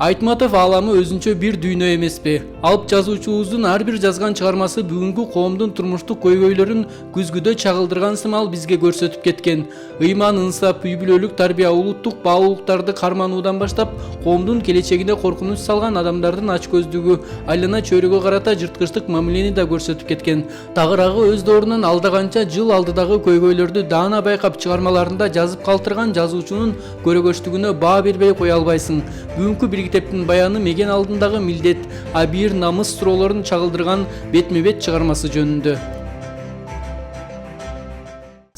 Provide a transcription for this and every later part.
Айтматов ааламы өзүнчө бир дүйнө эмеспи. Алып жазуучубуздун ар бир жазган чыгармасы бүгүнкү коомдун турмуштук көйгөйлөрүн күзгүдө чагылдырган сымал бизге көрсөтүп кеткен. Ыйман, инсап, үй бүлөлүк тарбия, улуттук баалуулуктарды кармануудан баштап, коомдун келечегине коркунуч салган адамдардын ачкөздүгү, айлана чөйрөгө карата жырткычтык мамилени да көрсөтүп кеткен. Тагыраагы өз доорунан алдаганча жыл алдыдагы көйгөйлөрдү даана байкап чыгармаларында жазып калтырган жазуучунун көрөгөчтүгүнө баа бербей кое албайсың. Бүгүнкү бир китептин баяны меген алдындагы милдет, абийир, намыс суроолорун чагылдырган бетме-бет чыгармасы жөнүндө.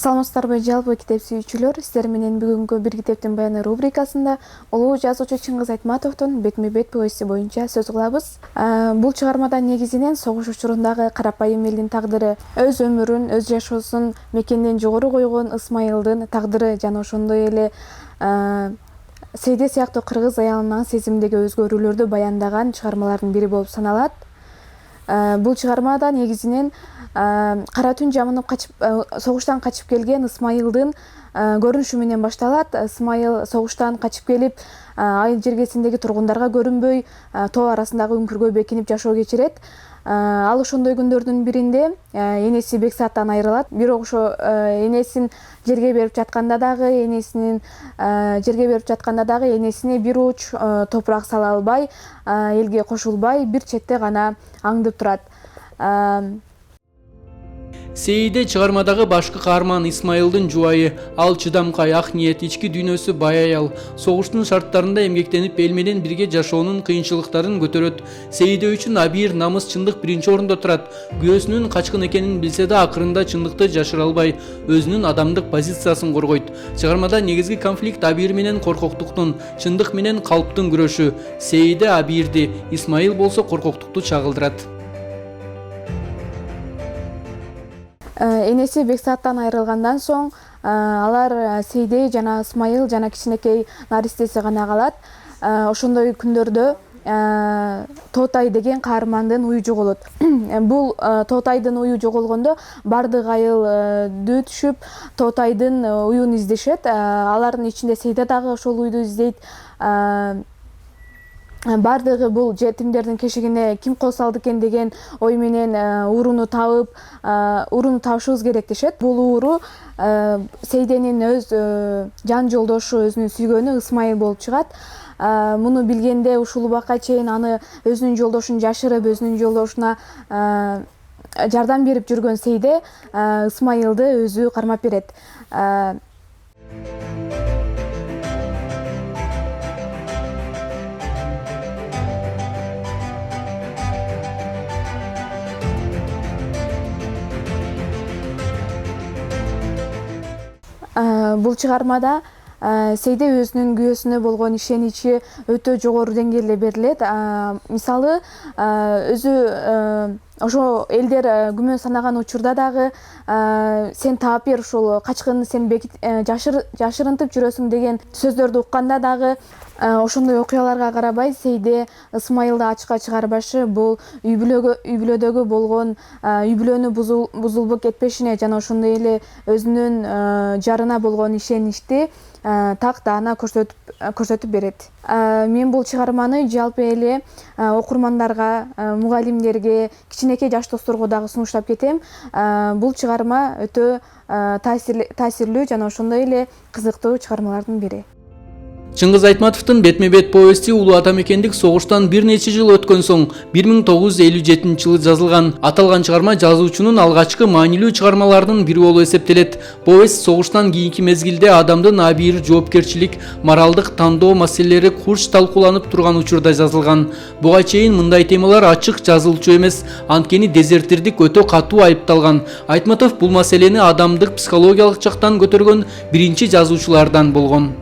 Саламатсыздарбы жалпы китеп сүйүүчүлөр, сиздер менен бүгүнкү бир китептин баяны рубрикасында улуу жазуучу Чыңгыз Айтматовдун бетме-бет повести боюнча сөз кылабыз. Бул чыгармада негизинен согуш учурундагы карапайым элдин тагдыры, өз өмүрүн, өз жашоосун мекенден жогору койгон Ысмайылдын тагдыры жана ошондой эле Сейде сыяктуу кыргыз аялынын сезимдеги өзгөрүүлөрдү баяндаган чыгармалардын бири болуп саналат. Бул чыгармада негизинен кара түн жамынып согуштан качып келген Ысмайылдын көрүнүшү менен башталат. Ысмайыл согуштан качып келип, айыл жергесиндеги тургундарга көрүнбөй, тоо арасындагы үңкүргө бекинип жашоо кечирет. Ал ошондой күндөрдүн биринде энеси Бексаттан айрылат. Бирок ошо энесин жерге берип жатканда дагы энесине бир уч топурак сала албай, элге кошулбай, бир четте гана аңдып турат. Сейиде чыгармадагы башкы каарман Исмайылдын жубайы. Ал чыдамкай, ак ниет, ички дүйнөсү бай аял. Согуштун шарттарында эмгектенип эл менен бирге жашоонун кыйынчылыктарын көтөрөт. Сейиде үчүн абийир, намыс, чындык биринчи орунда турат. Күйөөсүнүн качкын экенин билсе да, акырында чындыкты жашыра албай, өзүнүн адамдык позициясын коргойт. Чыгармада негизги конфликт абийир менен коркоктуктун, чындык менен калптын күрөшү. Сейиде абийирди, Исмайыл болсо коркоктукту чагылдырат. Энеси Бексаттан айрылгандан соң алар Сейде жана Ысмайыл жана кичинекей наристеси гана калат. Ошондой күндөрдө Тоотай деген каармандын ую жоголот. Бул Тоотайдын ую жоголгондо бардык айыл дүү түшүп, Тоотайдын уюн издешет. Алардын ичинде Сейде дагы ошол уйду издейт. Бардыгы бул жетимдердин кешигине ким кол салды экен деген ой менен ууруну табышыбыз керек дешет. Бул ууру Сейденин өз жан жолдошу, өзүнүн сүйгөнү Ысмайыл болуп чыгат. Муну билгенде ушул убакка чейин аны өзүнүн жолдошун жашырып, өзүнүн жолдошуна жардам берип жүргөн Сейде Ысмайылды өзү кармап берет. Бул чыгармада Сейде өзүнүн күйөөсүнө болгон ишеничи өтө жогору деңгээлде берилет. Мисалы, өзү ошо элдер күмөн санаган учурда дагы сен таап бер, ушул качкынды сен жашырынтып жүрөсүң деген сөздөрдү укканда дагы ошондой окуяларга карабай Сейде Ысмайылды ачыкка чыгарбашы бул үй бүлөдөгү болгон үй бүлөнү бузулуп кетпешине жана ошондой эле өзүнүн жарына болгон ишеничти так даана көрсөтүп берет. Мен бул чыгарманы жалпы эле окурмандарга, мугалимдерге, кичинекей жаш досторго дагы сунуштап кетем. Бул чыгарма өтө таасирлүү жана ошондой эле кызыктуу чыгармалардын бири. Чыңгыз Айтматовдун бетме-бет повести улуу ата мекендик согуштан бир нече жыл өткөн соң 1957 жылы жазылган. Аталган чыгарма жазуучунун алгачкы маанилүү чыгармаларынын бири болуп эсептелет. Повесть согуштан кийинки мезгилде адамдын абийир, жоопкерчилик, моралдык тандоо маселелери курч талкууланып турган учурда жазылган. Буга чейин мындай темалар ачык жазылчу эмес, анткени дезертирдик өтө катуу айыпталган. Айтматов бул маселени адамдык психологиялык жактан көтөргөн биринчи жазуучулардан болгон.